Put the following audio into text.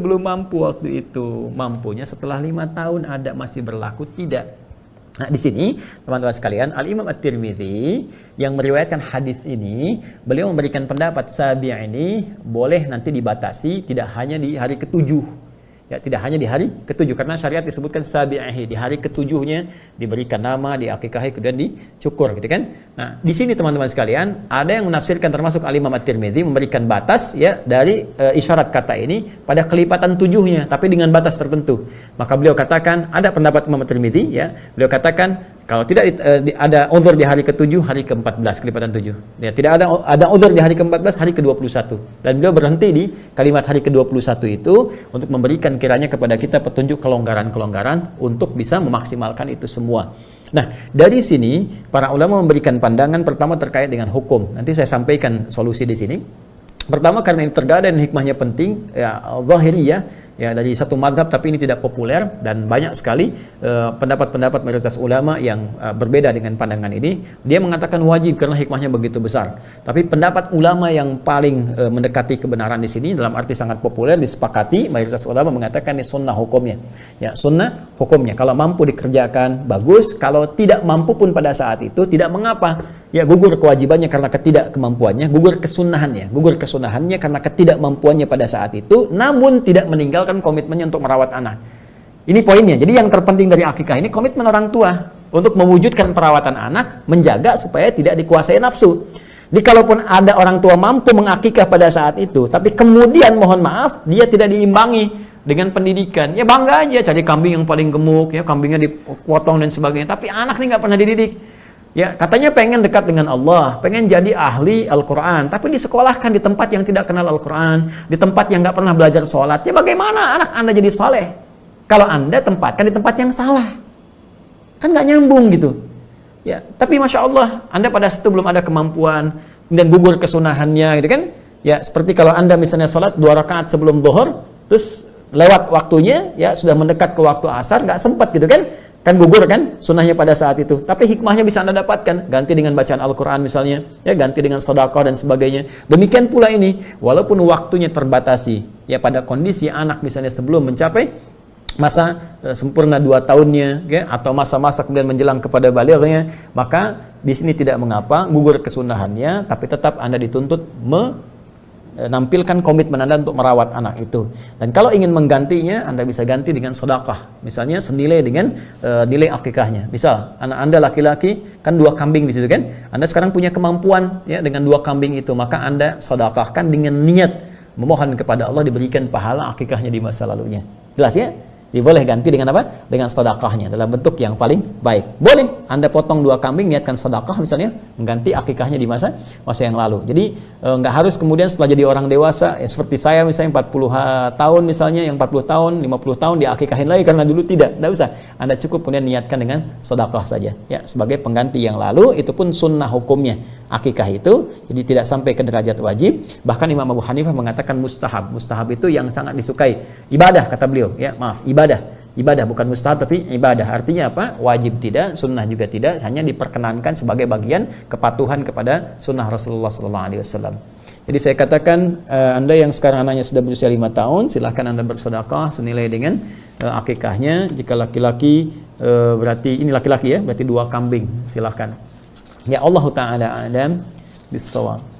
belum mampu waktu itu. Mampunya setelah 5 tahun ada masih berlaku tidak. Nah, di sini teman-teman sekalian, Al-Imam At-Tirmidzi yang meriwayatkan hadis ini, beliau memberikan pendapat sabi' ini boleh nanti dibatasi tidak hanya di hari ketujuh. Ya, tidak hanya di hari ketujuh, karena syariat disebutkan sabi'ahi, di hari ketujuhnya diberikan nama, diakikahi, kemudian dicukur, gitu kan. Nah, di sini teman-teman sekalian, ada yang menafsirkan termasuk Al-Imam At-Tirmidzi memberikan batas ya dari isyarat kata ini pada kelipatan tujuhnya, tapi dengan batas tertentu. Maka beliau katakan, ada pendapat Imam At-Tirmidzi ya, beliau katakan kalau tidak ada uzur di hari ke-7, hari ke-14, kelipatan 7. Ya, tidak ada uzur di hari ke-14, hari ke-21. Dan beliau berhenti di kalimat hari ke-21 itu untuk memberikan kiranya kepada kita petunjuk kelonggaran-kelonggaran untuk bisa memaksimalkan itu semua. Nah, dari sini para ulama memberikan pandangan pertama terkait dengan hukum. Nanti saya sampaikan solusi di sini. Pertama, karena ini tergada dan hikmahnya penting, ya zahiriyah, ya dari satu mazhab, tapi ini tidak populer dan banyak sekali pendapat-pendapat mayoritas ulama yang berbeda dengan pandangan ini. Dia mengatakan wajib karena hikmahnya begitu besar. Tapi pendapat ulama yang paling mendekati kebenaran di sini dalam arti sangat populer disepakati mayoritas ulama mengatakan ini sunnah hukumnya. Ya, sunnah hukumnya. Kalau mampu dikerjakan bagus, kalau tidak mampu pun pada saat itu tidak mengapa. Ya, gugur kewajibannya karena ketidakkemampuannya, gugur kesunahannya karena ketidakmampuannya pada saat itu, namun tidak meninggalkan komitmennya untuk merawat anak. Ini poinnya. Jadi yang terpenting dari akikah ini komitmen orang tua untuk mewujudkan perawatan anak, menjaga supaya tidak dikuasai nafsu. Jadi kalaupun ada orang tua mampu mengakikah pada saat itu, tapi kemudian mohon maaf dia tidak diimbangi dengan pendidikan, ya bangga aja cari kambing yang paling gemuk, ya kambingnya dipotong dan sebagainya, tapi anak ini nggak pernah dididik. Ya, katanya pengen dekat dengan Allah, pengen jadi ahli Al-Quran, tapi disekolahkan di tempat yang tidak kenal Al-Quran, di tempat yang nggak pernah belajar sholat. Ya bagaimana anak Anda jadi soleh? Kalau Anda tempatkan di tempat yang salah, kan nggak nyambung gitu. Ya, tapi Masya Allah, Anda pada situ belum ada kemampuan, dan gugur kesunahannya, gitu kan? Ya, seperti kalau Anda misalnya sholat 2 rakaat sebelum zuhur, terus lewat waktunya, ya sudah mendekat ke waktu asar, nggak sempat gitu kan? Kan gugur kan sunnahnya pada saat itu. Tapi hikmahnya bisa Anda dapatkan. Ganti dengan bacaan Al-Quran misalnya. Ya, ganti dengan sedekah dan sebagainya. Demikian pula ini. Walaupun waktunya terbatasi. Ya, pada kondisi anak misalnya sebelum mencapai masa sempurna 2 tahunnya. Ya, atau masa-masa kemudian menjelang kepada balighnya. Maka di sini tidak mengapa. Gugur kesunahannya. Tapi tetap Anda dituntut menampilkan komitmen Anda untuk merawat anak itu. Dan kalau ingin menggantinya, Anda bisa ganti dengan sedekah. Misalnya senilai dengan nilai akikahnya. Misal anak Anda laki-laki kan 2 kambing di situ kan. Anda sekarang punya kemampuan ya dengan 2 kambing itu, maka Anda sedekahkan dengan niat memohon kepada Allah diberikan pahala akikahnya di masa lalunya. Jelas ya? Jadi boleh ganti dengan apa? Dengan sedekahnya dalam bentuk yang paling baik. Boleh Anda potong 2 kambing, niatkan sedekah misalnya, mengganti akikahnya di masa yang lalu. Jadi nggak harus kemudian setelah jadi orang dewasa, ya, seperti saya misalnya 40 tahun misalnya, yang 40 tahun, 50 tahun diakikahin lagi karena dulu tidak usah. Anda cukup kemudian niatkan dengan sedekah saja. Ya, sebagai pengganti yang lalu, itu pun sunnah hukumnya akikah itu. Jadi tidak sampai ke derajat wajib. Bahkan Imam Abu Hanifah mengatakan mustahab. Mustahab itu yang sangat disukai. Ibadah kata beliau, ya maaf, ibadah bukan mustahab tapi ibadah. Artinya apa? Wajib tidak, sunnah juga tidak, hanya diperkenankan sebagai bagian kepatuhan kepada sunnah Rasulullah SAW. Jadi saya katakan Anda yang sekarang anaknya sudah berusia 5 tahun, silahkan Anda bersedekah senilai dengan akikahnya. Jika laki-laki berarti ini laki-laki ya, berarti 2 kambing, silahkan. Ya Allah Ta'ala alam bisawab.